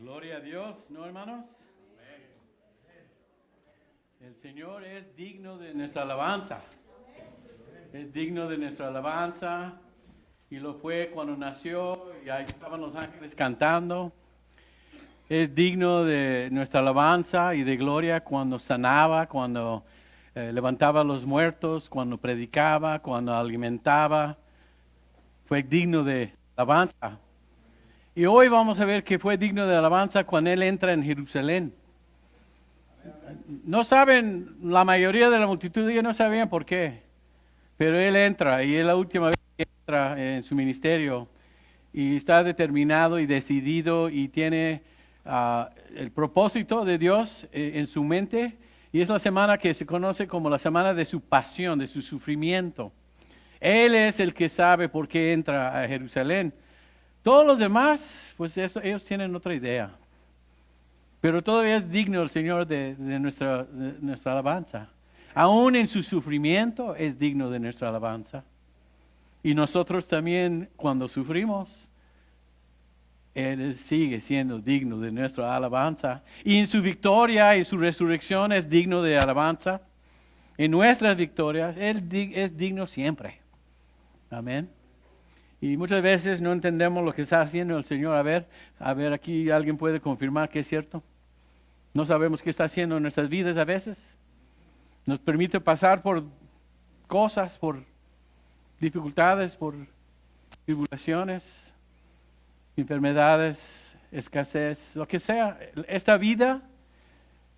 Gloria a Dios, ¿no, hermanos? El Señor es digno de nuestra alabanza. Es digno de nuestra alabanza. Y lo fue cuando nació y ahí estaban los ángeles cantando. Es digno de nuestra alabanza y de gloria cuando sanaba, cuando levantaba a los muertos, cuando predicaba, cuando alimentaba. Fue digno de alabanza. Y hoy vamos a ver que fue digno de alabanza cuando Él entra en Jerusalén. No saben, la mayoría de la multitud ya no sabían por qué, pero Él entra y es la última vez que entra en su ministerio y está determinado y decidido y tiene el propósito de Dios en su mente, y es la semana que se conoce como la semana de su pasión, de su sufrimiento. Él es el que sabe por qué entra a Jerusalén. Todos los demás, pues ellos tienen otra idea. Pero todavía es digno el Señor de nuestra alabanza. Aún en su sufrimiento es digno de nuestra alabanza. Y nosotros también, cuando sufrimos, Él sigue siendo digno de nuestra alabanza. Y en su victoria y su resurrección es digno de alabanza. En nuestras victorias, Él es digno siempre. Amén. Y muchas veces no entendemos lo que está haciendo el Señor. A ver, aquí alguien puede confirmar que es cierto. No sabemos qué está haciendo en nuestras vidas a veces. Nos permite pasar por cosas, por dificultades, por tribulaciones, enfermedades, escasez, lo que sea. Esta vida,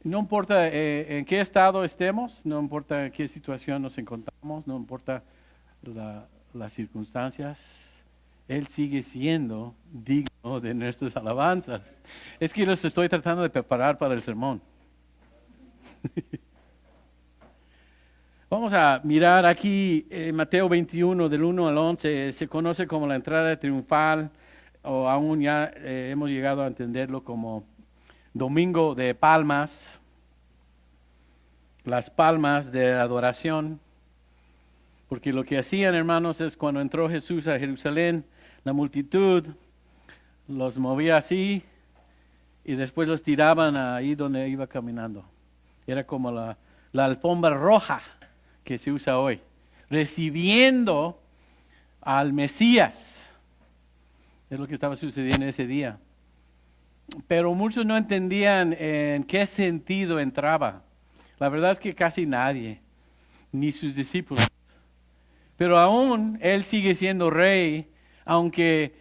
no importa en qué estado estemos, no importa en qué situación nos encontramos, no importa las circunstancias, Él sigue siendo digno de nuestras alabanzas. Es que los estoy tratando de preparar para el sermón. Vamos a mirar aquí Mateo 21, del 1 al 11. Se conoce como la entrada triunfal, o aún ya hemos llegado a entenderlo como Domingo de Palmas, las palmas de adoración. Porque lo que hacían, hermanos, es cuando entró Jesús a Jerusalén, la multitud los movía así y después los tiraban ahí donde iba caminando. Era como la alfombra roja que se usa hoy, recibiendo al Mesías. Es lo que estaba sucediendo ese día. Pero muchos no entendían en qué sentido entraba. La verdad es que casi nadie, ni sus discípulos. Pero aún Él sigue siendo rey, aunque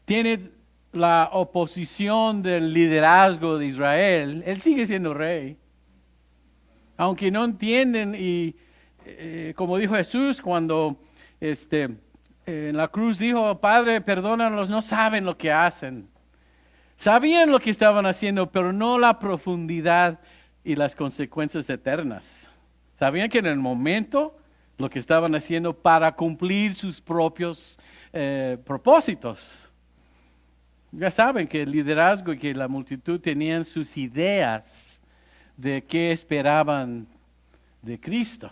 tiene la oposición del liderazgo de Israel, Él sigue siendo rey. Aunque no entienden, y como dijo Jesús cuando en la cruz dijo: Padre, perdónalos, no saben lo que hacen. Sabían lo que estaban haciendo, pero no la profundidad y las consecuencias eternas. Sabían que en el momento lo que estaban haciendo para cumplir sus propios propósitos. Ya saben que el liderazgo y que la multitud tenían sus ideas de qué esperaban de Cristo.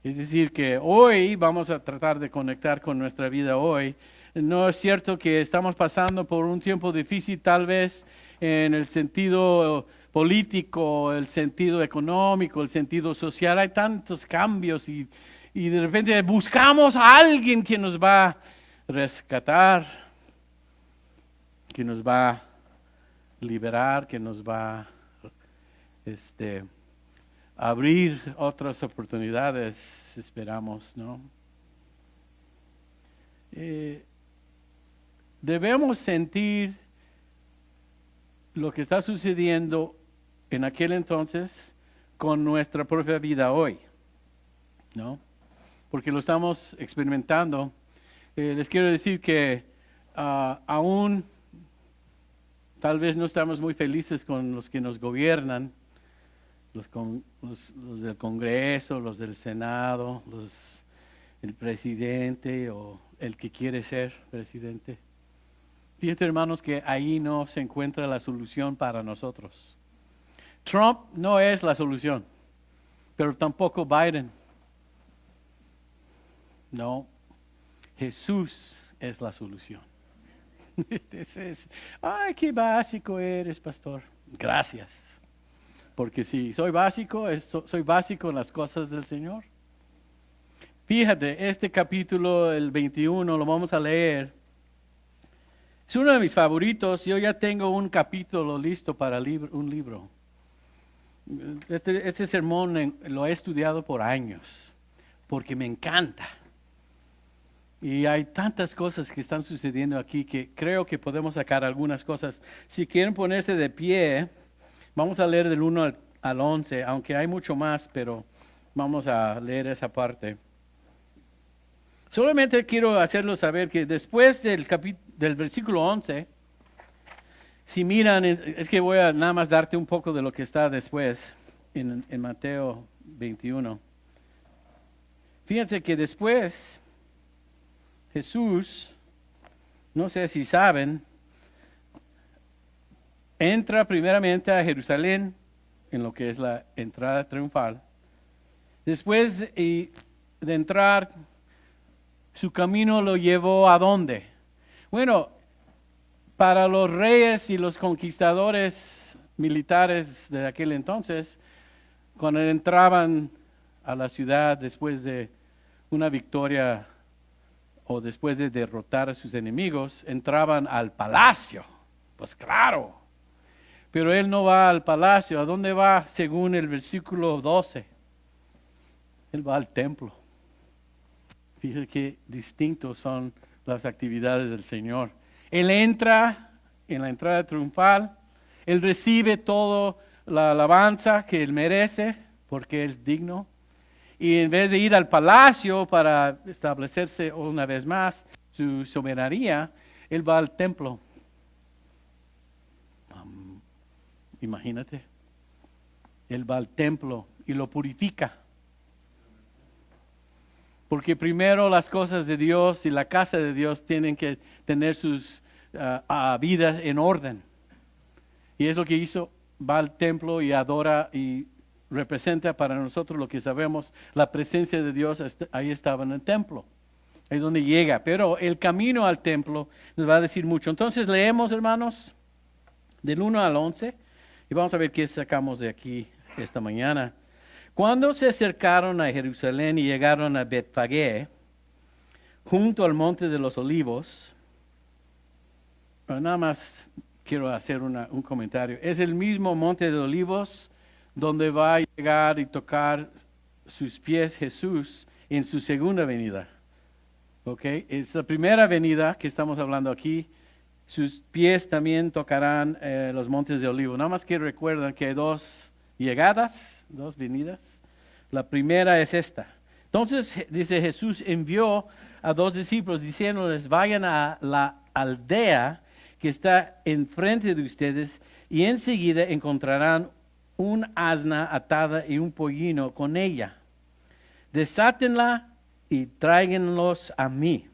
Es decir, que hoy vamos a tratar de conectar con nuestra vida hoy. No es cierto que estamos pasando por un tiempo difícil, tal vez en el sentido político, el sentido económico, el sentido social. Hay tantos cambios y de repente buscamos a alguien que nos va a rescatar, que nos va a liberar, que nos va a abrir otras oportunidades, esperamos, ¿no? Debemos sentir lo que está sucediendo en aquel entonces con nuestra propia vida hoy, ¿no? Porque lo estamos experimentando. Les quiero decir que aún tal vez no estamos muy felices con los que nos gobiernan, los del Congreso, los del Senado, el presidente o el que quiere ser presidente. Fíjense, hermanos, que ahí no se encuentra la solución para nosotros. Trump no es la solución, pero tampoco Biden. No, Jesús es la solución. Ay, qué básico eres, pastor. Gracias. Porque si soy básico, soy básico en las cosas del Señor. Fíjate, este capítulo, el 21, lo vamos a leer. Es uno de mis favoritos. Yo ya tengo un capítulo listo para un libro. Este sermón lo he estudiado por años, porque me encanta. Y hay tantas cosas que están sucediendo aquí que creo que podemos sacar algunas cosas. Si quieren ponerse de pie, vamos a leer del 1 al 11, aunque hay mucho más, pero vamos a leer esa parte. Solamente quiero hacerlo saber que después del versículo 11, si miran, es que voy a nada más darte un poco de lo que está después en Mateo 21. Fíjense que después Jesús, no sé si saben, entra primeramente a Jerusalén en lo que es la entrada triunfal. Después de entrar, su camino lo llevó ¿a dónde? Bueno, para los reyes y los conquistadores militares de aquel entonces, cuando entraban a la ciudad después de una victoria o después de derrotar a sus enemigos, entraban al palacio. Pues claro, pero él no va al palacio. ¿A dónde va según el versículo 12? Él va al templo. Fíjense qué distintos son las actividades del Señor. Él entra en la entrada triunfal, Él recibe toda la alabanza que Él merece, porque es digno. Y en vez de ir al palacio para establecerse una vez más su soberanía, Él va al templo. Imagínate, Él va al templo y lo purifica. Porque primero las cosas de Dios y la casa de Dios tienen que tener sus vidas en orden. Y es lo que hizo, va al templo y adora y representa para nosotros lo que sabemos, la presencia de Dios, ahí estaba en el templo, ahí es donde llega. Pero el camino al templo nos va a decir mucho. Entonces leemos, hermanos, del 1 al 11 y vamos a ver qué sacamos de aquí esta mañana. Cuando se acercaron a Jerusalén y llegaron a Betfagé, junto al monte de los olivos, nada más quiero hacer un comentario. Es el mismo monte de olivos donde va a llegar y tocar sus pies Jesús en su segunda venida. ¿Ok? Es la primera venida que estamos hablando aquí. Sus pies también tocarán los montes de olivos. Nada más que recuerden que hay dos llegadas, dos venidas. La primera es esta. Entonces, dice Jesús, envió a 2 discípulos diciéndoles, vayan a la aldea que está enfrente de ustedes y enseguida encontrarán un asna atada y un pollino con ella. Desátenla y tráiganlos a mí.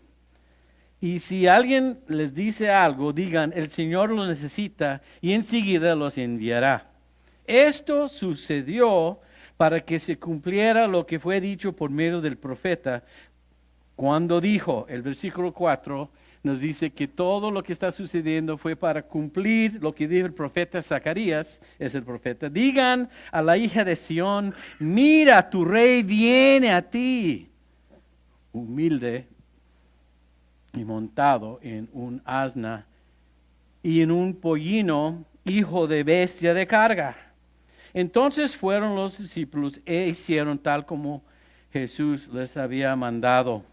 Y si alguien les dice algo, digan, el Señor lo necesita y enseguida los enviará. Esto sucedió para que se cumpliera lo que fue dicho por medio del profeta, cuando dijo, el versículo 4 nos dice que todo lo que está sucediendo fue para cumplir lo que dijo el profeta Zacarías, es el profeta. Digan a la hija de Sión, mira, tu rey viene a ti, humilde y montado en un asna y en un pollino, hijo de bestia de carga. Entonces fueron los discípulos e hicieron tal como Jesús les había mandado.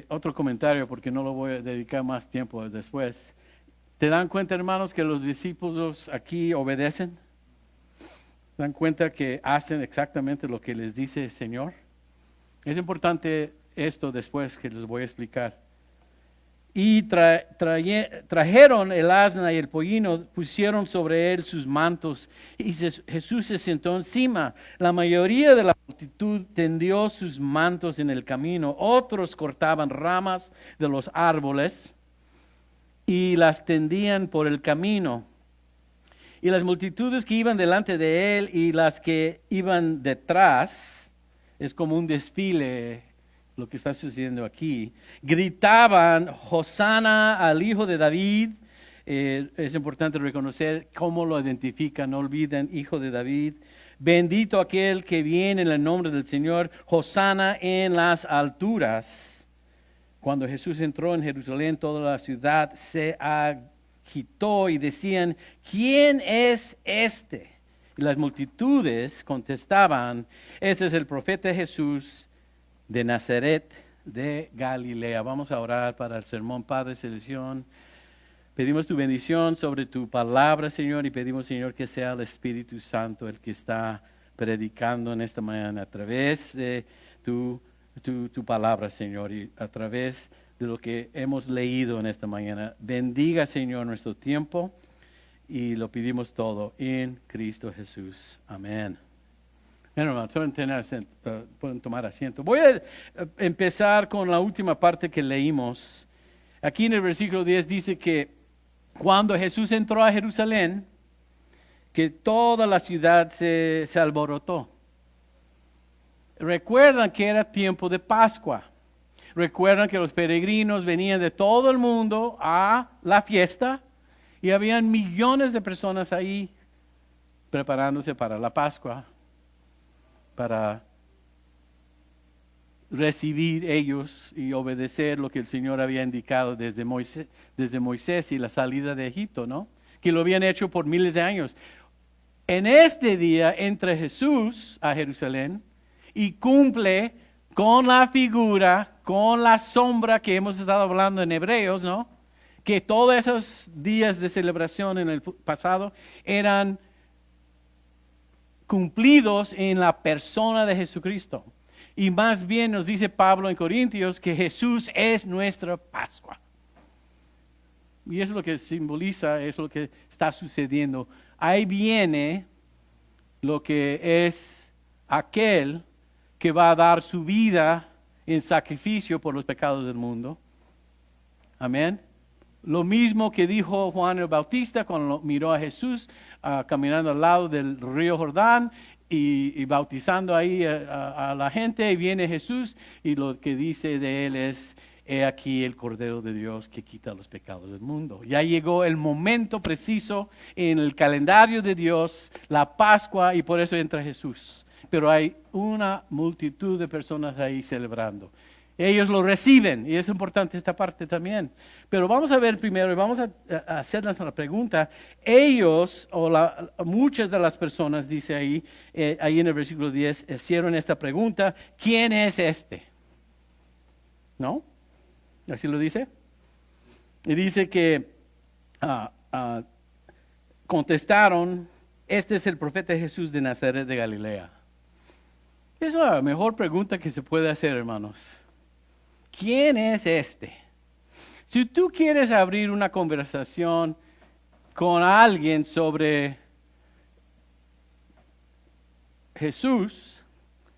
Otro comentario, porque no lo voy a dedicar más tiempo después. ¿Te dan cuenta, hermanos, que los discípulos aquí obedecen? ¿Se dan cuenta que hacen exactamente lo que les dice el Señor? Es importante esto después que les voy a explicar. Y trajeron el asna y el pollino, pusieron sobre él sus mantos y Jesús se sentó encima. La mayoría de la multitud tendió sus mantos en el camino, otros cortaban ramas de los árboles y las tendían por el camino. Y las multitudes que iban delante de él y las que iban detrás, es como un desfile lo que está sucediendo aquí. Gritaban, Hosana al Hijo de David. Es importante reconocer cómo lo identifican, no olviden, Hijo de David. Bendito aquel que viene en el nombre del Señor, Hosana en las alturas. Cuando Jesús entró en Jerusalén, toda la ciudad se agitó y decían, ¿quién es este? Y las multitudes contestaban, este es el profeta Jesús de Nazaret de Galilea. Vamos a orar para el sermón, Padre Celestial. Pedimos tu bendición sobre tu palabra, Señor, y pedimos, Señor, que sea el Espíritu Santo el que está predicando en esta mañana a través de tu palabra, Señor, y a través de lo que hemos leído en esta mañana. Bendiga, Señor, nuestro tiempo y lo pedimos todo en Cristo Jesús. Amén. Bueno, hermanos, pueden tomar asiento. Voy a empezar con la última parte que leímos. Aquí en el versículo 10 dice que cuando Jesús entró a Jerusalén, que toda la ciudad se alborotó. Recuerdan que era tiempo de Pascua. Recuerdan que los peregrinos venían de todo el mundo a la fiesta y habían millones de personas ahí preparándose para la Pascua, para recibir ellos y obedecer lo que el Señor había indicado desde Moisés y la salida de Egipto, ¿no? Que lo habían hecho por miles de años. En este día entra Jesús a Jerusalén y cumple con la figura, con la sombra que hemos estado hablando en Hebreos, ¿no? Que todos esos días de celebración en el pasado eran cumplidos en la persona de Jesucristo. Y más bien nos dice Pablo en Corintios que Jesús es nuestra Pascua. Y eso es lo que simboliza, es lo que está sucediendo. Ahí viene lo que es aquel que va a dar su vida en sacrificio por los pecados del mundo. Amén. Lo mismo que dijo Juan el Bautista cuando miró a Jesús caminando al lado del río Jordán y bautizando ahí a la gente, y viene Jesús y lo que dice de él es, he aquí el Cordero de Dios que quita los pecados del mundo. Ya llegó el momento preciso en el calendario de Dios, la Pascua, y por eso entra Jesús. Pero hay una multitud de personas ahí celebrando. Ellos lo reciben, y es importante esta parte también. Pero vamos a ver primero, y vamos a hacerles la pregunta. Ellos, muchas de las personas, dice ahí en el versículo 10, hicieron esta pregunta, ¿quién es este? ¿No? ¿Así lo dice? Y dice que contestaron, este es el profeta Jesús de Nazaret de Galilea. Es la mejor pregunta que se puede hacer, hermanos. ¿Quién es este? Si tú quieres abrir una conversación con alguien sobre Jesús,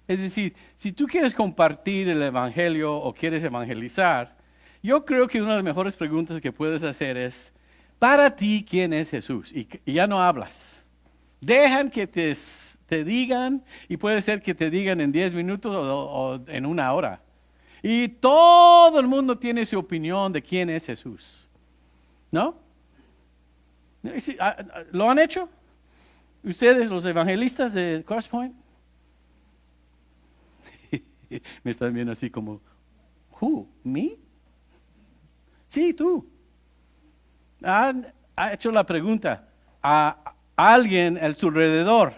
es decir, si tú quieres compartir el evangelio o quieres evangelizar, yo creo que una de las mejores preguntas que puedes hacer es, para ti, ¿quién es Jesús? Y ya no hablas. Dejan que te digan, y puede ser que te digan en 10 minutos o en una hora. Y todo el mundo tiene su opinión de quién es Jesús. ¿No? ¿Lo han hecho? ¿Ustedes, los evangelistas de Crosspoint? Me están viendo así como, ¿who? ¿Me? Sí, tú. Ha hecho la pregunta a alguien a su alrededor.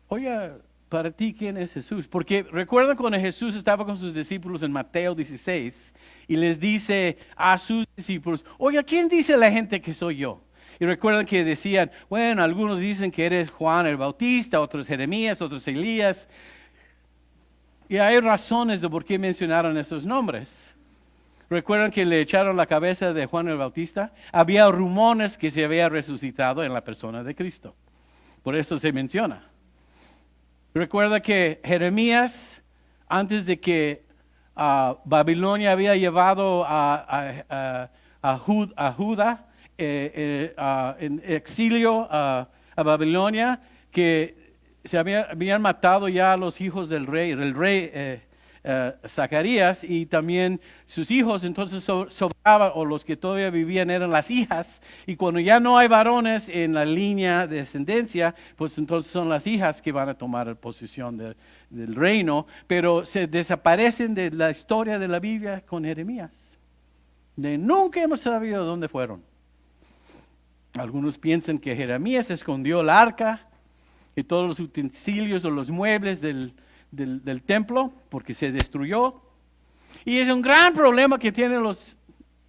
Oye, para ti, ¿quién es Jesús? Porque recuerda cuando Jesús estaba con sus discípulos en Mateo 16 y les dice a sus discípulos, oye, ¿quién dice la gente que soy yo? Y recuerdan que decían, bueno, algunos dicen que eres Juan el Bautista, otros Jeremías, otros Elías. Y hay razones de por qué mencionaron esos nombres. ¿Recuerdan que le echaron la cabeza de Juan el Bautista? Había rumores que se había resucitado en la persona de Cristo. Por eso se menciona. Recuerda que Jeremías, antes de que Babilonia había llevado a Judá en exilio a Babilonia, que se habían matado ya a los hijos del rey. El rey Zacarías y también sus hijos, entonces sobraba, o los que todavía vivían eran las hijas, y cuando ya no hay varones en la línea de descendencia, pues entonces son las hijas que van a tomar posesión del reino, pero se desaparecen de la historia de la Biblia con Jeremías. Nunca hemos sabido dónde fueron. Algunos piensan que Jeremías escondió el arca y todos los utensilios o los muebles del templo porque se destruyó. Y es un gran problema que tienen los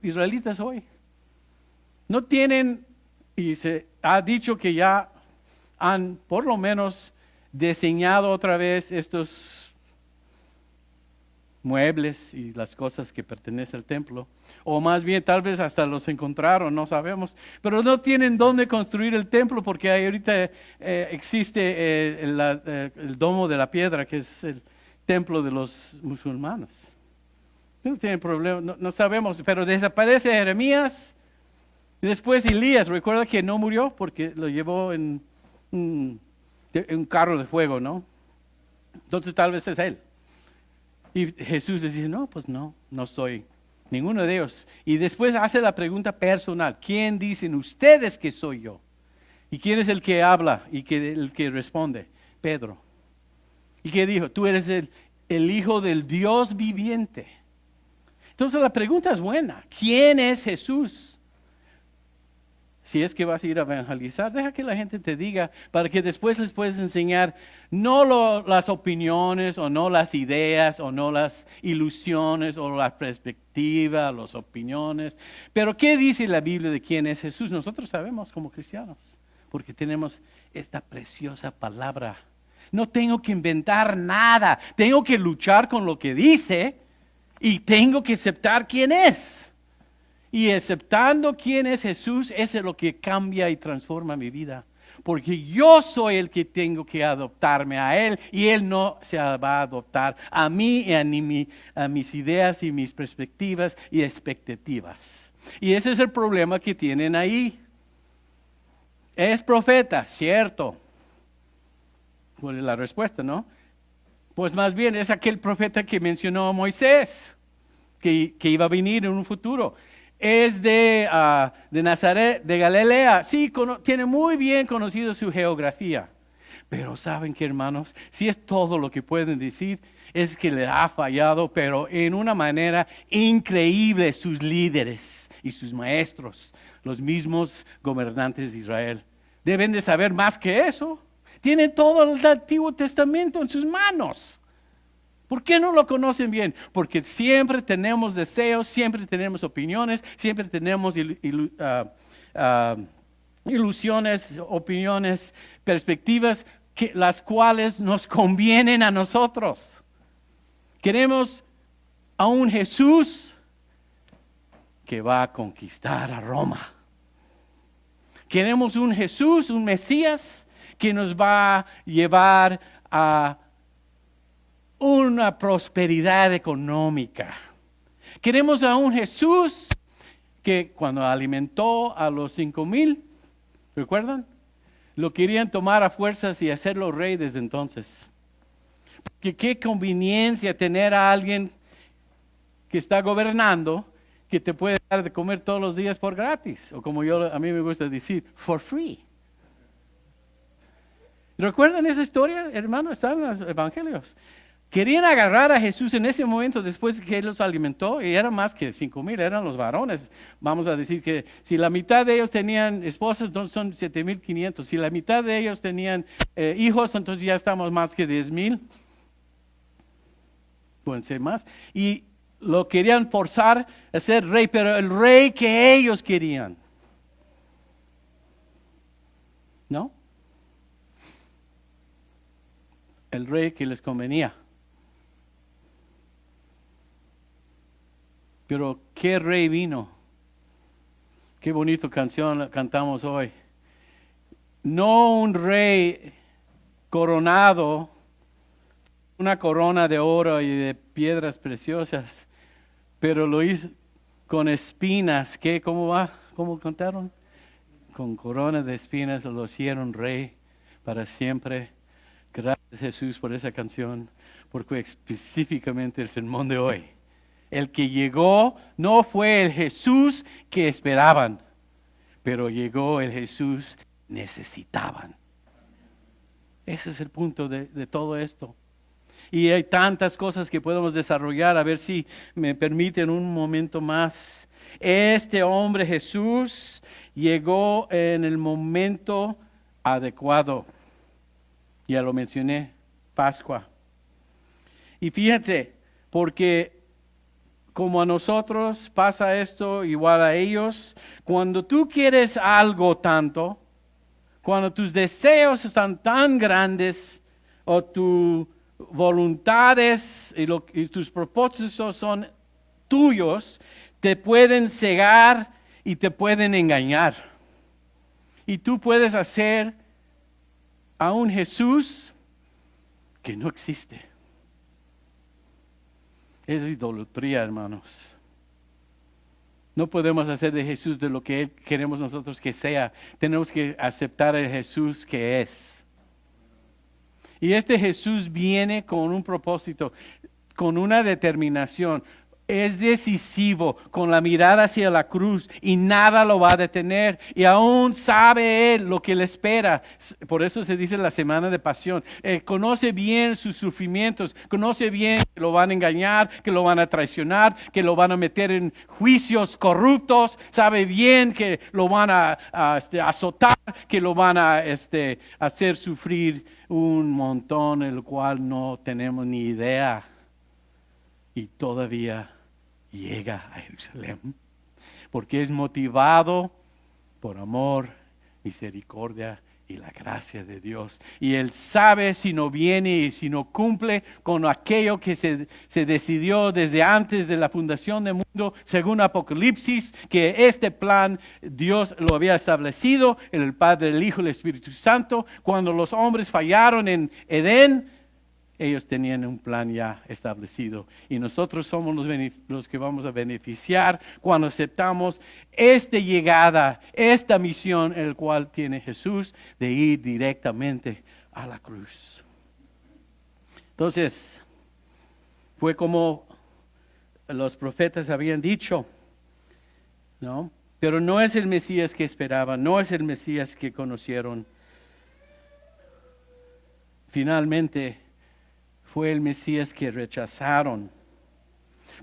israelitas hoy. No tienen, y se ha dicho que ya han por lo menos diseñado otra vez estos muebles y las cosas que pertenecen al templo, o más bien tal vez hasta los encontraron, no sabemos, pero no tienen dónde construir el templo porque ahorita existe el domo de la piedra, que es el templo de los musulmanes. No tienen problema, no sabemos, pero desaparece Jeremías y después Elías. Recuerda que no murió porque lo llevó en un carro de fuego, ¿no? Entonces tal vez es él. Y Jesús les dice, no, pues no soy ninguno de ellos. Y después hace la pregunta personal, ¿quién dicen ustedes que soy yo? ¿Y quién es el que habla y el que responde? Pedro. ¿Y qué dijo? Tú eres el Hijo del Dios viviente. Entonces la pregunta es buena, ¿quién es Jesús? Si es que vas a ir a evangelizar, deja que la gente te diga para que después les puedas enseñar no las opiniones o no las ideas o no las ilusiones o la perspectiva, las opiniones. Pero ¿qué dice la Biblia de quién es Jesús? Nosotros sabemos como cristianos porque tenemos esta preciosa palabra. No tengo que inventar nada, tengo que luchar con lo que dice y tengo que aceptar quién es. Y aceptando quién es Jesús, eso es lo que cambia y transforma mi vida. Porque yo soy el que tengo que adoptarme a Él y Él no se va a adoptar a mí y a mis ideas y mis perspectivas y expectativas. Y ese es el problema que tienen ahí. ¿Es profeta? Cierto. ¿Cuál es la respuesta, no? Pues más bien es aquel profeta que mencionó a Moisés, que iba a venir en un futuro. Es de Nazaret, de Galilea. Sí, tiene muy bien conocido su geografía. Pero ¿saben qué, hermanos? Si es todo lo que pueden decir, es que le ha fallado, pero en una manera increíble sus líderes y sus maestros, los mismos gobernantes de Israel. Deben de saber más que eso. Tienen todo el Antiguo Testamento en sus manos. ¿Por qué no lo conocen bien? Porque siempre tenemos deseos, siempre tenemos opiniones, siempre tenemos ilusiones, opiniones, perspectivas, las cuales nos convienen a nosotros. Queremos a un Jesús que va a conquistar a Roma. Queremos un Jesús, un Mesías, que nos va a llevar a una prosperidad económica. Queremos a un Jesús que cuando alimentó a los 5,000, ¿recuerdan? Lo querían tomar a fuerzas y hacerlo rey desde entonces. Porque qué conveniencia tener a alguien que está gobernando que te puede dar de comer todos los días por gratis, o como a mí me gusta decir, for free. ¿Recuerdan esa historia, hermano? Está en los evangelios. Querían agarrar a Jesús en ese momento después que Él los alimentó, y eran más que 5,000, eran los varones. Vamos a decir que si la mitad de ellos tenían esposas, entonces son 7,500. Si la mitad de ellos tenían hijos, entonces ya estamos más que 10,000. Pueden ser más. Y lo querían forzar a ser rey, pero el rey que ellos querían. ¿No? El rey que les convenía. Pero ¿qué rey vino? Qué bonita canción cantamos hoy. No un rey coronado, una corona de oro y de piedras preciosas, pero lo hizo con espinas. ¿Qué? ¿Cómo va? ¿Cómo cantaron? Con corona de espinas lo hicieron rey para siempre. Gracias Jesús por esa canción, porque específicamente el sermón de hoy. El que llegó no fue el Jesús que esperaban, pero llegó el Jesús que necesitaban. Ese es el punto de todo esto. Y hay tantas cosas que podemos desarrollar, a ver si me permiten un momento más. Este hombre Jesús llegó en el momento adecuado. Ya lo mencioné, Pascua. Y fíjense, porque como a nosotros pasa esto, igual a ellos, cuando tú quieres algo tanto, cuando tus deseos están tan grandes, o tus voluntades y tus propósitos son tuyos, te pueden cegar y te pueden engañar. Y tú puedes hacer a un Jesús que no existe. Es idolatría, hermanos. No podemos hacer de Jesús de lo que Él queremos nosotros que sea. Tenemos que aceptar el Jesús que es. Y este Jesús viene con un propósito, con una determinación. Es decisivo, con la mirada hacia la cruz, y nada lo va a detener. Y aún sabe Él lo que le espera. Por eso se dice la semana de pasión. Conoce bien sus sufrimientos, conoce bien que lo van a engañar, que lo van a traicionar, que lo van a meter en juicios corruptos. Sabe bien que lo van a azotar, que lo van a hacer sufrir un montón, el cual no tenemos ni idea. Y todavía llega a Jerusalén, porque es motivado por amor, misericordia y la gracia de Dios. Y Él sabe si no viene y si no cumple con aquello que se decidió desde antes de la fundación del mundo, según Apocalipsis, que este plan Dios lo había establecido, el Padre, el Hijo y el Espíritu Santo. Cuando los hombres fallaron en Edén, ellos tenían un plan ya establecido, y nosotros somos los que vamos a beneficiar cuando aceptamos esta llegada, esta misión, el cual tiene Jesús de ir directamente a la cruz. Entonces, fue como los profetas habían dicho, ¿no? Pero no es el Mesías que esperaban, no es el Mesías que conocieron. Finalmente, fue el Mesías que rechazaron.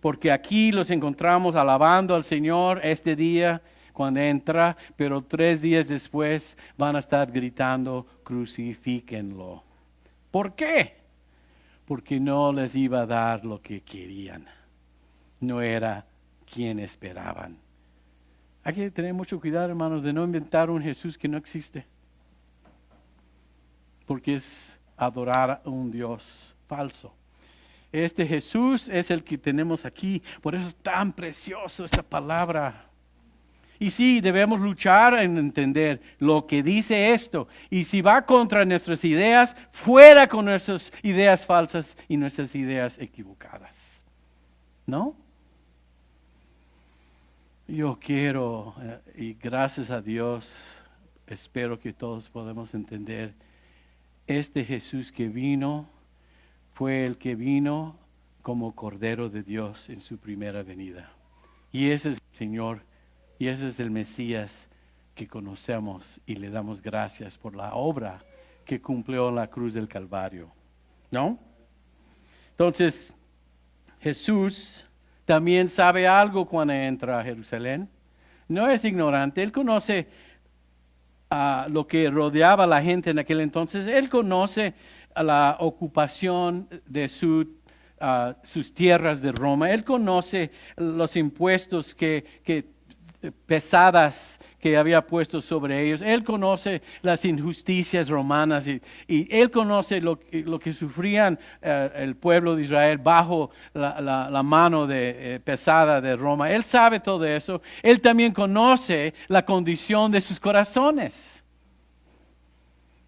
Porque aquí los encontramos alabando al Señor este día cuando entra, pero 3 días después van a estar gritando, crucifíquenlo. ¿Por qué? Porque no les iba a dar lo que querían. No era quien esperaban. Hay que tener mucho cuidado, hermanos, de no inventar un Jesús que no existe. Porque es adorar a un Dios falso. Este Jesús es el que tenemos aquí. Por eso es tan precioso esta palabra. Y sí, debemos luchar en entender lo que dice esto. Y si va contra nuestras ideas, fuera con nuestras ideas falsas y nuestras ideas equivocadas. ¿No? Yo quiero, y gracias a Dios, espero que todos podamos entender, este Jesús que vino, fue el que vino como Cordero de Dios en su primera venida. Y ese es el Señor, y ese es el Mesías que conocemos y le damos gracias por la obra que cumplió en la cruz del Calvario. ¿No? Entonces, Jesús también sabe algo cuando entra a Jerusalén. No es ignorante, Él conoce lo que rodeaba a la gente en aquel entonces. Él conoce la ocupación de sus tierras de Roma. Él conoce los impuestos pesadas que había puesto sobre ellos. Él conoce las injusticias romanas y Él conoce lo que sufrían el pueblo de Israel bajo la mano pesada de Roma. Él sabe todo eso. Él también conoce la condición de sus corazones.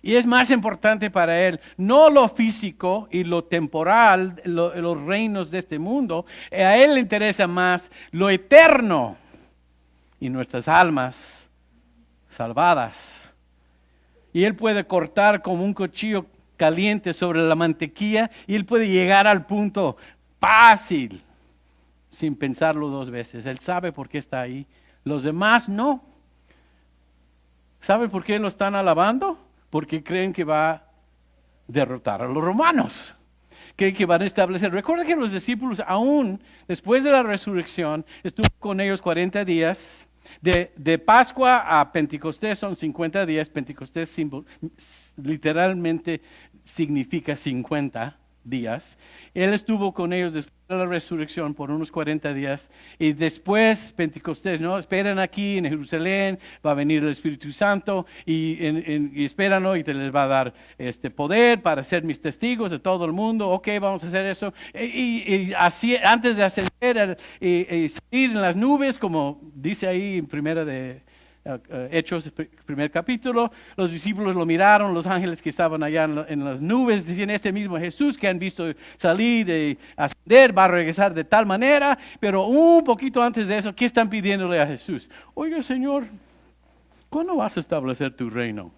Y es más importante para Él, no lo físico y lo temporal, los reinos de este mundo. A Él le interesa más lo eterno y nuestras almas salvadas. Y Él puede cortar como un cuchillo caliente sobre la mantequilla y Él puede llegar al punto fácil, sin pensarlo dos veces. Él sabe por qué está ahí. Los demás no. ¿Saben por qué lo están alabando? Porque creen que va a derrotar a los romanos. Creen que van a establecer. Recuerda que los discípulos, aún después de la resurrección, estuvo con ellos 40 días. De Pascua a Pentecostés son 50 días. Pentecostés literalmente significa 50 días. Él estuvo con ellos después de la resurrección por unos 40 días y después Pentecostés, ¿no? Esperan aquí en Jerusalén, va a venir el Espíritu Santo y esperan, ¿no? Y te les va a dar este poder para ser mis testigos de todo el mundo. Ok, vamos a hacer eso. Y así, antes de ascender y salir en las nubes, como dice ahí en primera de Hechos, primer capítulo, los discípulos lo miraron, los ángeles que estaban allá en las nubes, decían, este mismo Jesús que han visto salir y ascender, va a regresar de tal manera, pero un poquito antes de eso, ¿qué están pidiéndole a Jesús? Oiga, Señor, ¿cuándo vas a establecer tu reino?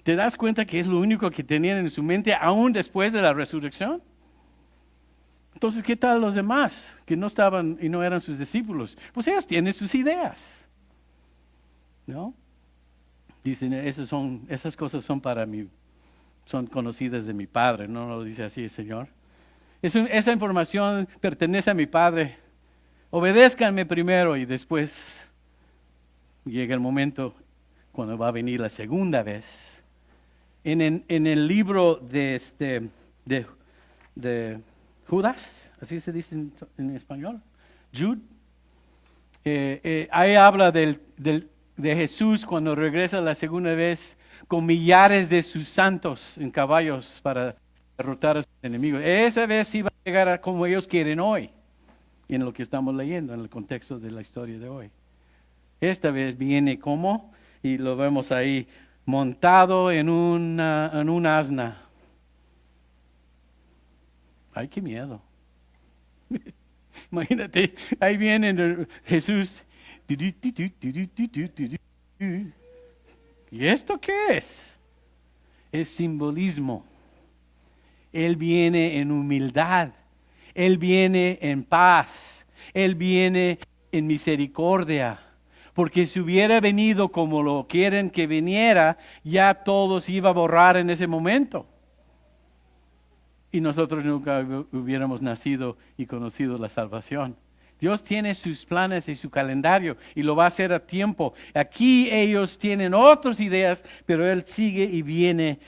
¿Te das cuenta que es lo único que tenían en su mente aún después de la resurrección? Entonces, ¿qué tal los demás que no estaban y no eran sus discípulos? Pues ellos tienen sus ideas. ¿No? Dicen, esas cosas son para mí, son conocidas de mi Padre, no lo dice así el Señor. Esa información pertenece a mi Padre. Obedézcanme primero y después llega el momento cuando va a venir la segunda vez. En el libro de Judas, así se dice en español, Jude, ahí habla de Jesús cuando regresa la segunda vez con millares de sus santos en caballos para derrotar a sus enemigos. Esa vez sí va a llegar a como ellos quieren hoy, en lo que estamos leyendo, en el contexto de la historia de hoy. Esta vez viene como, y lo vemos ahí, montado en un asna. Ay, qué miedo. Imagínate, ahí viene Jesús. ¿Y esto qué es? Es simbolismo. Él viene en humildad. Él viene en paz. Él viene en misericordia. Porque si hubiera venido como lo quieren que viniera, ya todo se iba a borrar en ese momento. Y nosotros nunca hubiéramos nacido y conocido la salvación. Dios tiene sus planes y su calendario y lo va a hacer a tiempo. Aquí ellos tienen otras ideas, pero Él sigue y viene.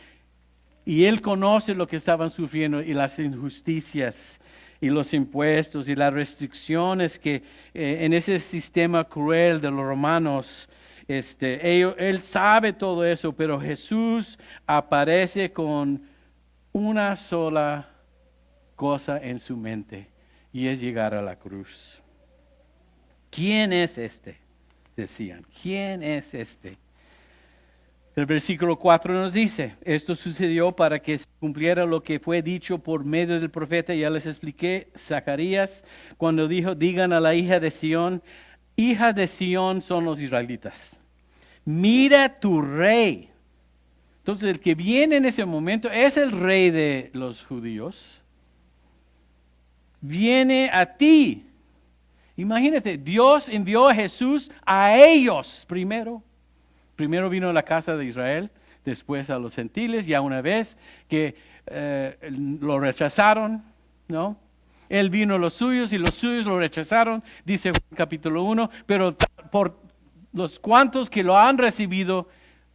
Y Él conoce lo que estaban sufriendo y las injusticias y los impuestos y las restricciones que en ese sistema cruel de los romanos, Él sabe todo eso, pero Jesús aparece con una sola cosa en su mente y es llegar a la cruz. ¿Quién es este? Decían, ¿quién es este? El versículo 4 nos dice, esto sucedió para que se cumpliera lo que fue dicho por medio del profeta. Ya les expliqué, Zacarías, cuando dijo, digan a la hija de Sión son los israelitas. Mira tu rey. Entonces el que viene en ese momento es el rey de los judíos. Viene a ti. Imagínate, Dios envió a Jesús a ellos primero. Primero vino a la casa de Israel, después a los gentiles, ya una vez que lo rechazaron, ¿no? Él vino a los suyos y los suyos lo rechazaron, dice capítulo 1, pero por los cuantos que lo han recibido,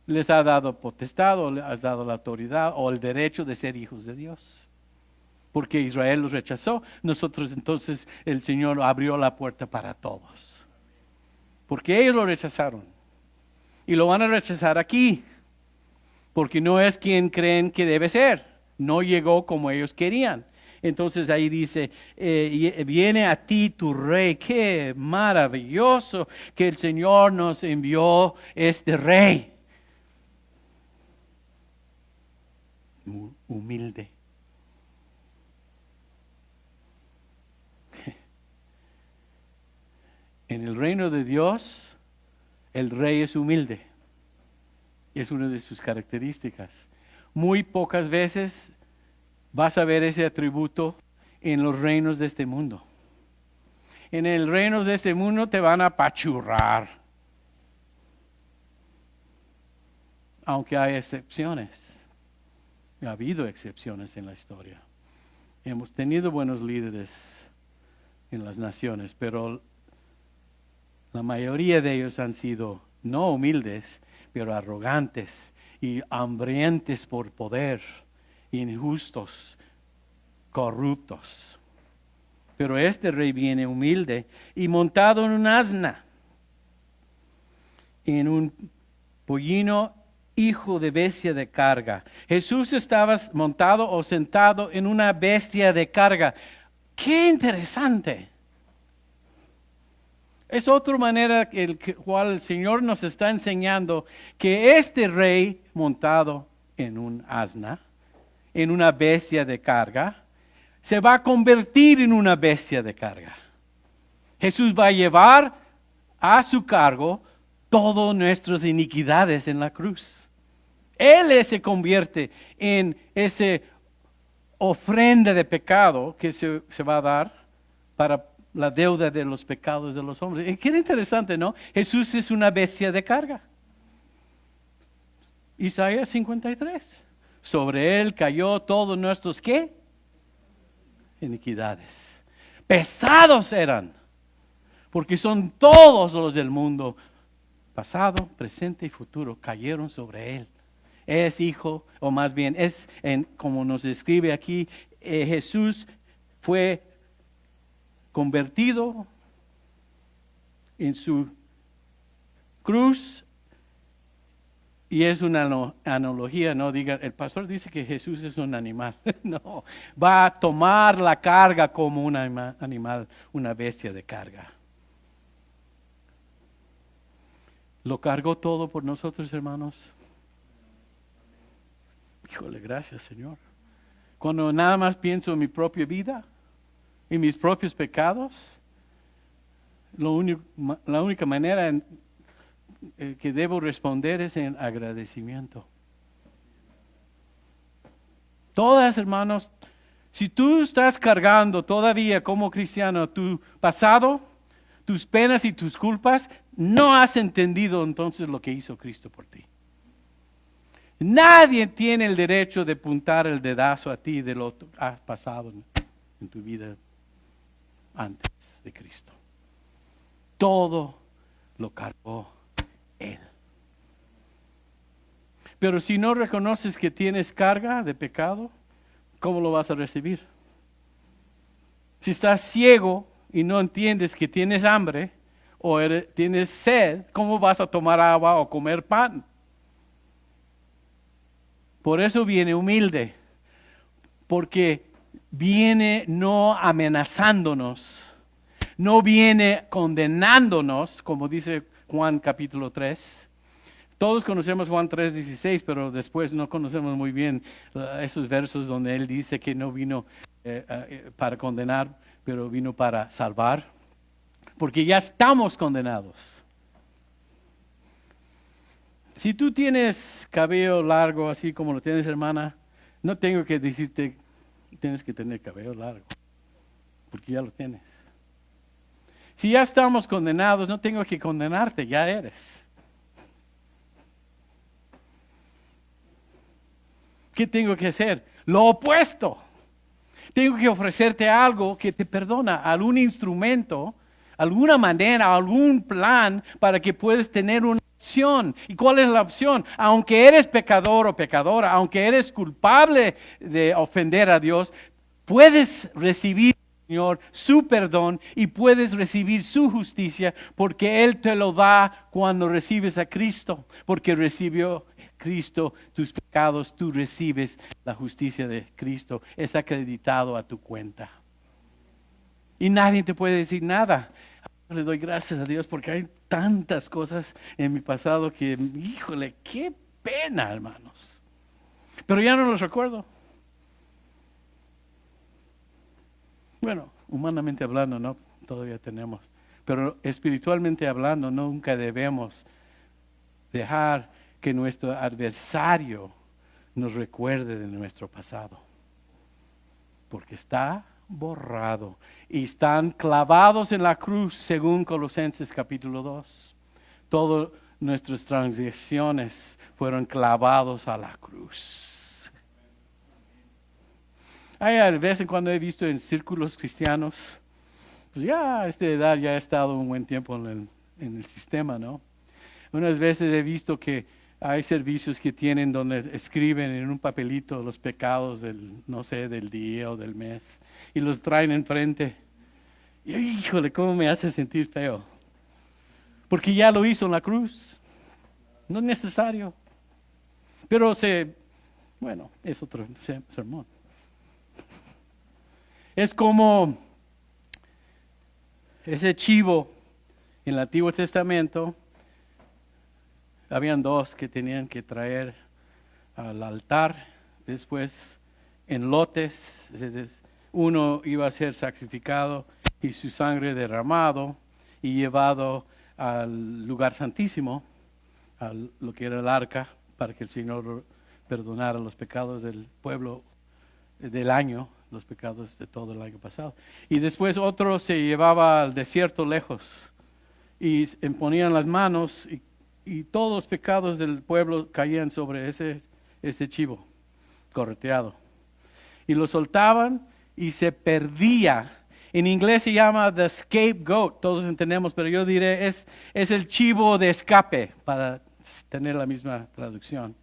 les ha dado potestad o les ha dado la autoridad o el derecho de ser hijos de Dios. Porque Israel los rechazó, nosotros entonces el Señor abrió la puerta para todos. Porque ellos lo rechazaron. Y lo van a rechazar aquí. Porque no es quien creen que debe ser. No llegó como ellos querían. Entonces ahí dice, viene a ti tu rey. Qué maravilloso que el Señor nos envió este rey. Humilde. En el reino de Dios, el rey es humilde. Es una de sus características. muy pocas veces vas a ver ese atributo en los reinos de este mundo. En el reino de este mundo te van a apachurrar, aunque hay excepciones. Ha habido excepciones en la historia. Hemos tenido buenos líderes en las naciones, pero la mayoría de ellos han sido no humildes, pero arrogantes y hambrientos por poder, injustos, corruptos. Pero este rey viene humilde y montado en un asna, en un pollino, hijo de bestia de carga. Jesús estaba montado o sentado en una bestia de carga. ¡Qué interesante! Es otra manera en la cual el Señor nos está enseñando que este rey montado en un asna, en una bestia de carga, se va a convertir en una bestia de carga. Jesús va a llevar a su cargo todas nuestras iniquidades en la cruz. Él se convierte en esa ofrenda de pecado que se va a dar para la deuda de los pecados de los hombres. Qué interesante, ¿no? Jesús es una bestia de carga. Isaías 53. Sobre él cayó todos nuestros, ¿qué? Iniquidades. Pesados eran, porque son todos los del mundo, pasado, presente y futuro, cayeron sobre él. Es hijo, o más bien, como nos describe aquí, Jesús fue convertido en su cruz. Y es una analogía, no diga, el pastor dice que Jesús es un animal. No, va a tomar la carga como un animal, una bestia de carga. Lo cargó todo por nosotros, hermanos. Híjole, gracias, Señor. Cuando nada más pienso en mi propia vida, en mis propios pecados, la única manera que debo responder es en agradecimiento. Todas, hermanos, si tú estás cargando todavía como cristiano tu pasado, tus penas y tus culpas, no has entendido entonces lo que hizo Cristo por ti. Nadie tiene el derecho de apuntar el dedazo a ti de lo que has pasado en tu vida antes de Cristo. Todo lo cargó Él. Pero si no reconoces que tienes carga de pecado, ¿cómo lo vas a recibir? Si estás ciego y no entiendes que tienes hambre o tienes sed, ¿cómo vas a tomar agua o comer pan? Por eso viene humilde, porque viene no amenazándonos, no viene condenándonos, como dice Juan capítulo 3. Todos conocemos Juan 3:16, pero después no conocemos muy bien esos versos donde él dice que no vino para condenar, pero vino para salvar, porque ya estamos condenados. Si tú tienes cabello largo, así como lo tienes, hermana, no tengo que decirte que tienes que tener cabello largo, porque ya lo tienes. Si ya estamos condenados, no tengo que condenarte, ya eres. ¿Qué tengo que hacer? Lo opuesto. Tengo que ofrecerte algo que te perdona, algún instrumento, alguna manera, algún plan para que puedas tener una opción. ¿Y cuál es la opción? Aunque eres pecador o pecadora, aunque eres culpable de ofender a Dios, puedes recibir, Señor, su perdón y puedes recibir su justicia porque Él te lo da cuando recibes a Cristo, porque recibió Cristo tus pecados, tú recibes la justicia de Cristo, es acreditado a tu cuenta. Y nadie te puede decir nada. Le doy gracias a Dios porque hay tantas cosas en mi pasado que, híjole, qué pena, hermanos. Pero ya no los recuerdo. Bueno, humanamente hablando, no, todavía tenemos. Pero espiritualmente hablando, nunca debemos dejar que nuestro adversario nos recuerde de nuestro pasado. Porque está borrado y están clavados en la cruz según Colosenses capítulo 2. Todas nuestras transgresiones fueron clavados a la cruz. Hay a veces cuando he visto en círculos cristianos, pues ya a esta edad ya he estado un buen tiempo en el sistema, ¿no? Unas veces he visto que hay servicios que tienen donde escriben en un papelito los pecados del, no sé, del día o del mes y los traen enfrente. Y híjole, cómo me hace sentir feo. Porque ya lo hizo en la cruz. No es necesario. Pero bueno, es otro sermón. Es como ese chivo en el Antiguo Testamento. Habían dos que tenían que traer al altar, después en lotes, uno iba a ser sacrificado y su sangre derramado y llevado al lugar santísimo, a lo que era el arca, para que el Señor perdonara los pecados del pueblo del año, los pecados de todo el año pasado. Y después otro se llevaba al desierto lejos y ponían las manos y todos los pecados del pueblo caían sobre ese chivo correteado. Y lo soltaban y se perdía. En inglés se llama the scapegoat, todos entendemos, pero yo diré es el chivo de escape, para tener la misma traducción.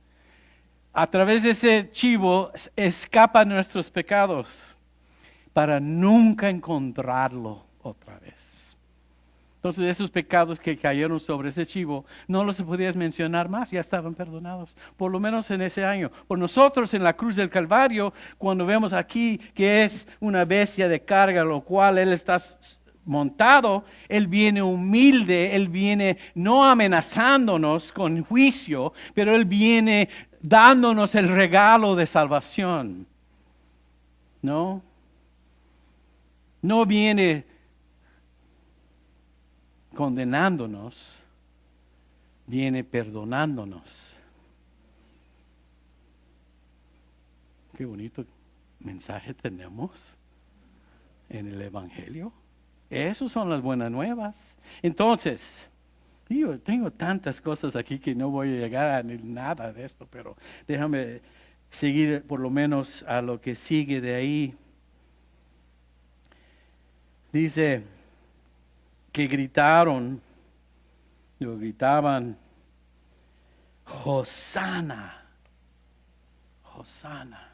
A través de ese chivo escapan nuestros pecados para nunca encontrarlo otra vez. Entonces esos pecados que cayeron sobre ese chivo, no los podías mencionar más, ya estaban perdonados, por lo menos en ese año. Por nosotros en la cruz del Calvario, cuando vemos aquí que es una bestia de carga, lo cual Él está montado, Él viene humilde, Él viene no amenazándonos con juicio, pero Él viene dándonos el regalo de salvación. No viene condenándonos, viene perdonándonos. Qué bonito mensaje tenemos en el Evangelio. Esas son las buenas nuevas. Entonces, yo tengo tantas cosas aquí que no voy a llegar a nada de esto, pero déjame seguir por lo menos a lo que sigue de ahí. Dice que gritaban, Hosana, Hosana.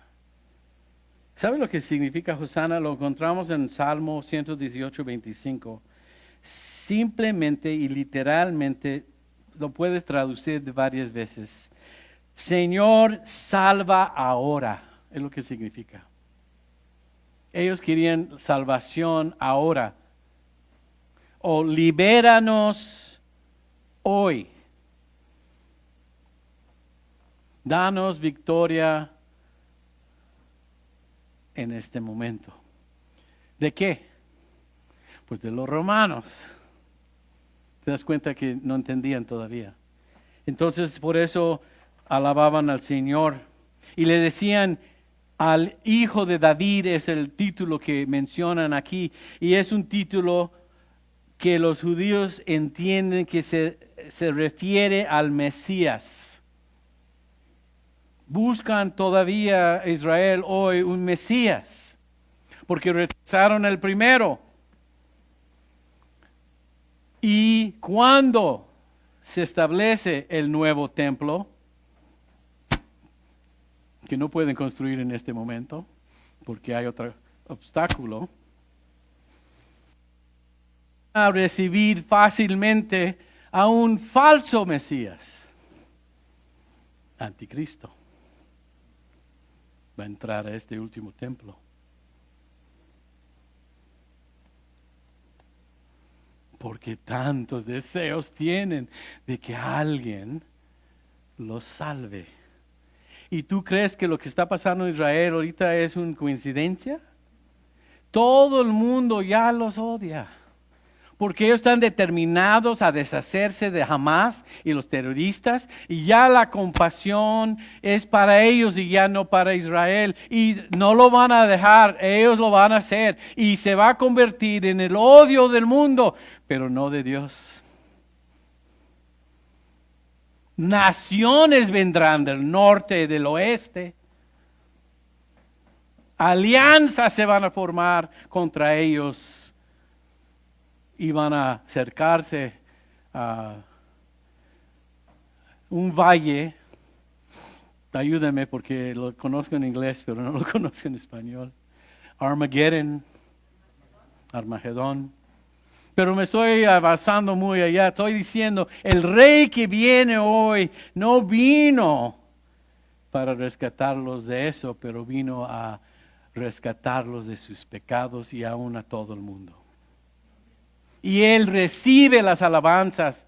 ¿Sabe lo que significa Hosana? Lo encontramos en Salmo 118, 25. Simplemente y literalmente lo puedes traducir varias veces. Señor, salva ahora, es lo que significa. Ellos querían salvación ahora. O libéranos hoy. Danos victoria en este momento. ¿De qué? Pues de los romanos. Te das cuenta que no entendían todavía. Entonces por eso alababan al Señor y le decían al Hijo de David, es el título que mencionan aquí, y es un título que los judíos entienden que se refiere al Mesías. Buscan todavía Israel hoy un Mesías, porque rechazaron el primero. Y cuando se establece el nuevo templo, que no pueden construir en este momento, porque hay otro obstáculo, a recibir fácilmente a un falso Mesías, anticristo. Va a entrar a este último templo. Porque tantos deseos tienen de que alguien los salve. ¿Y tú crees que lo que está pasando en Israel ahorita es una coincidencia? Todo el mundo ya los odia. porque ellos están determinados a deshacerse de Hamás y los terroristas, y ya la compasión es para ellos y ya no para Israel, y no lo van a dejar, ellos lo van a hacer, y se va a convertir en el odio del mundo, pero no de Dios. Naciones vendrán del norte y del oeste. Alianzas se van a formar contra ellos y van a acercarse a un valle. Ayúdame porque lo conozco en inglés, pero no lo conozco en español. Armagedón. Pero me estoy avanzando muy allá. Estoy diciendo, el rey que viene hoy no vino para rescatarlos de eso, pero vino a rescatarlos de sus pecados y aún a todo el mundo. Y Él recibe las alabanzas.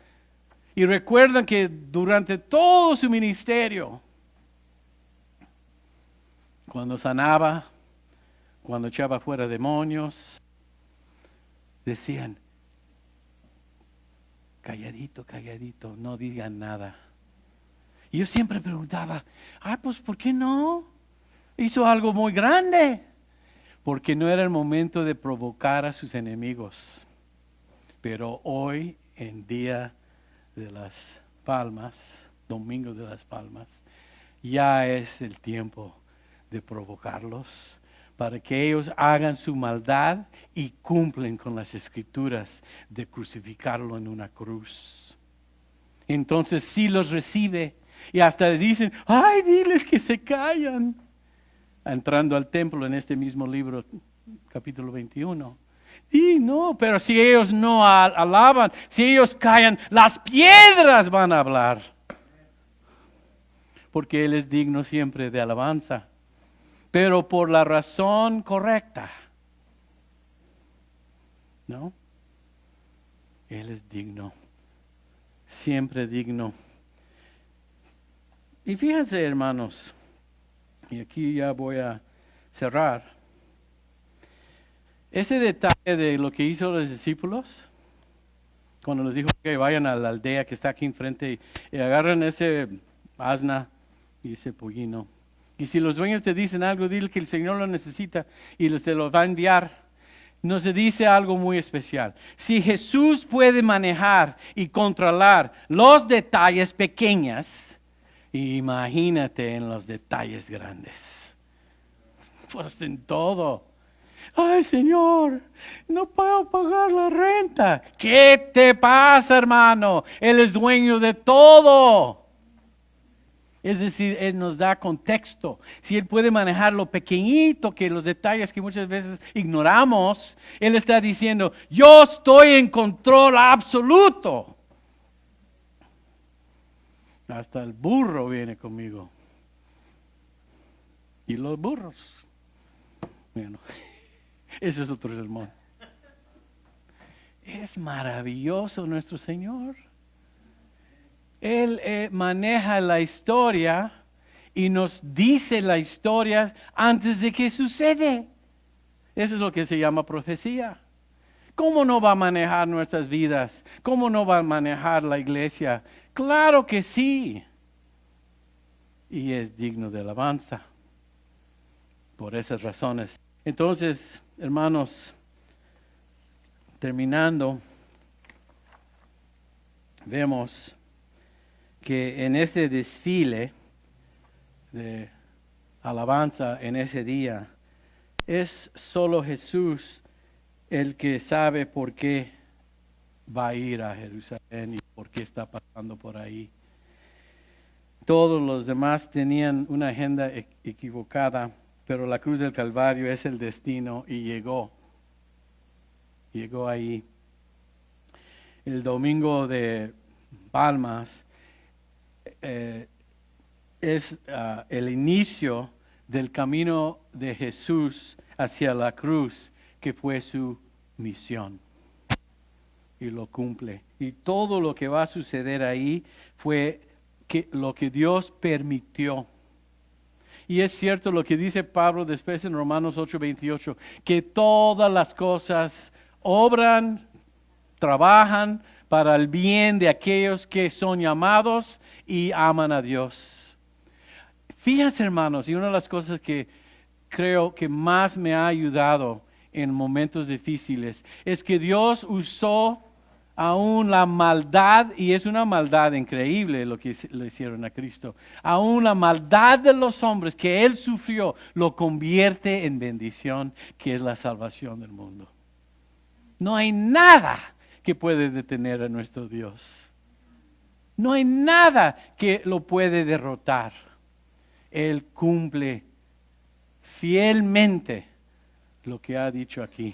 Y recuerdan que durante todo su ministerio, cuando sanaba, cuando echaba fuera demonios, decían, calladito, calladito, no digan nada. Y yo siempre preguntaba, pues ¿por qué no? Hizo algo muy grande. Porque no era el momento de provocar a sus enemigos. Pero hoy, en Día de las Palmas, Domingo de las Palmas, ya es el tiempo de provocarlos para que ellos hagan su maldad y cumplen con las escrituras de crucificarlo en una cruz. Entonces sí los recibe y hasta les dicen, ay, diles que se callan. Entrando al templo en este mismo libro, capítulo 21. Y no, pero si ellos no alaban, si ellos callan, las piedras van a hablar. Porque Él es digno siempre de alabanza. Pero por la razón correcta. ¿No? Él es digno. Siempre digno. Y fíjense, hermanos, y aquí ya voy a cerrar. Ese detalle de lo que hizo los discípulos, cuando les dijo que vayan a la aldea que está aquí enfrente y agarran ese asna y ese pollino. Y si los dueños te dicen algo, dile que el Señor lo necesita y se lo va a enviar. Nos dice algo muy especial. Si Jesús puede manejar y controlar los detalles pequeños, imagínate en los detalles grandes. Pues en todo. Ay, Señor, no puedo pagar la renta. ¿Qué te pasa, hermano? Él es dueño de todo. Es decir, Él nos da contexto. Si Él puede manejar lo pequeñito, que los detalles que muchas veces ignoramos, Él está diciendo, yo estoy en control absoluto. Hasta el burro viene conmigo. Y los burros. Bueno, ese es otro sermón. Es maravilloso nuestro Señor. Él maneja la historia y nos dice la historia antes de que sucede. Eso es lo que se llama profecía. ¿Cómo no va a manejar nuestras vidas? ¿Cómo no va a manejar la iglesia? Claro que sí. Y es digno de alabanza. Por esas razones. Entonces, hermanos, terminando, vemos que en ese desfile de alabanza en ese día, es solo Jesús el que sabe por qué va a ir a Jerusalén y por qué está pasando por ahí. Todos los demás tenían una agenda equivocada, pero la cruz del Calvario es el destino y llegó. Llegó ahí. El domingo de Palmas es el inicio del camino de Jesús hacia la cruz, que fue su misión. Y lo cumple. Y todo lo que va a suceder ahí fue lo que Dios permitió. Y es cierto lo que dice Pablo después en Romanos 8:28, que todas las cosas obran, trabajan para el bien de aquellos que son llamados y aman a Dios. Fíjense, hermanos, y una de las cosas que creo que más me ha ayudado en momentos difíciles es que Dios usó aún la maldad, y es una maldad increíble lo que le hicieron a Cristo, aún la maldad de los hombres que Él sufrió, lo convierte en bendición, que es la salvación del mundo. No hay nada que puede detener a nuestro Dios. No hay nada que lo puede derrotar. Él cumple fielmente lo que ha dicho aquí.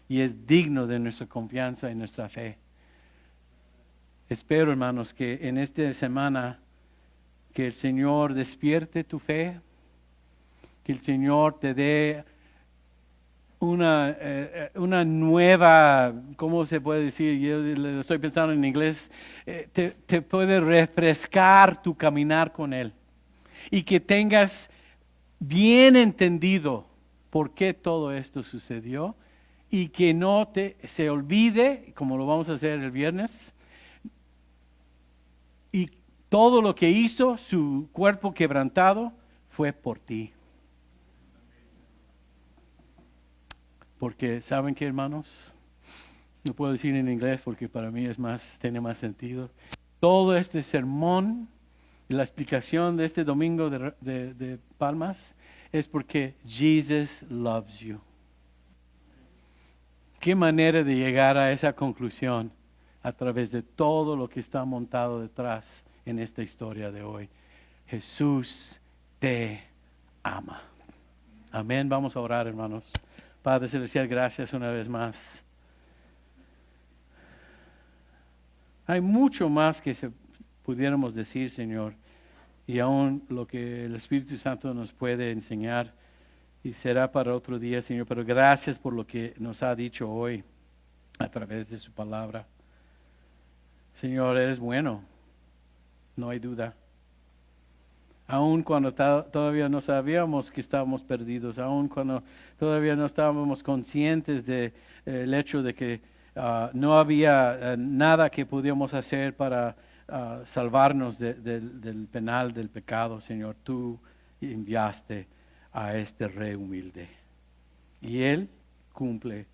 Y es digno de nuestra confianza y nuestra fe. Espero, hermanos, que en esta semana que el Señor despierte tu fe, que el Señor te dé una nueva, ¿cómo se puede decir? Yo lo estoy pensando en inglés, te puede refrescar tu caminar con Él. Y que tengas bien entendido por qué todo esto sucedió. Y que no se olvide, como lo vamos a hacer el viernes, y todo lo que hizo, su cuerpo quebrantado, fue por ti. Porque, ¿saben qué, hermanos? No puedo decir en inglés porque para mí tiene más sentido. Todo este sermón, la explicación de este domingo de Palmas, es porque Jesus loves you. Qué manera de llegar a esa conclusión a través de todo lo que está montado detrás en esta historia de hoy. Jesús te ama. Amén. Vamos a orar, hermanos. Padre Celestial, gracias una vez más. Hay mucho más que pudiéramos decir, Señor, y aún lo que el Espíritu Santo nos puede enseñar. Y será para otro día, Señor, pero gracias por lo que nos ha dicho hoy a través de su palabra. Señor, eres bueno, no hay duda. Aun cuando todavía no sabíamos que estábamos perdidos, aun cuando todavía no estábamos conscientes del hecho de que no había nada que pudiéramos hacer para salvarnos del penal del pecado, Señor, tú enviaste a este rey humilde. Y Él cumple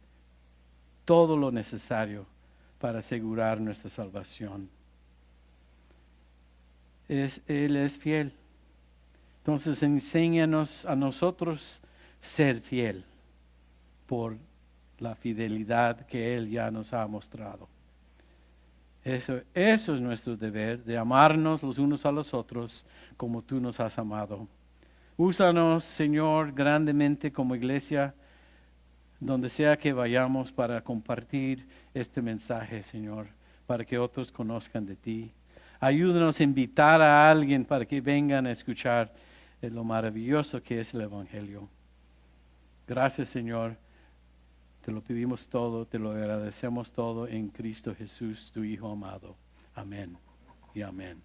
todo lo necesario para asegurar nuestra salvación. Él es fiel. Entonces enséñanos a nosotros ser fiel por la fidelidad que Él ya nos ha mostrado. Eso es nuestro deber, de amarnos los unos a los otros como tú nos has amado. Úsanos, Señor, grandemente como iglesia, donde sea que vayamos para compartir este mensaje, Señor, para que otros conozcan de ti. Ayúdanos a invitar a alguien para que vengan a escuchar lo maravilloso que es el Evangelio. Gracias, Señor. Te lo pedimos todo, te lo agradecemos todo en Cristo Jesús, tu Hijo amado. Amén y amén.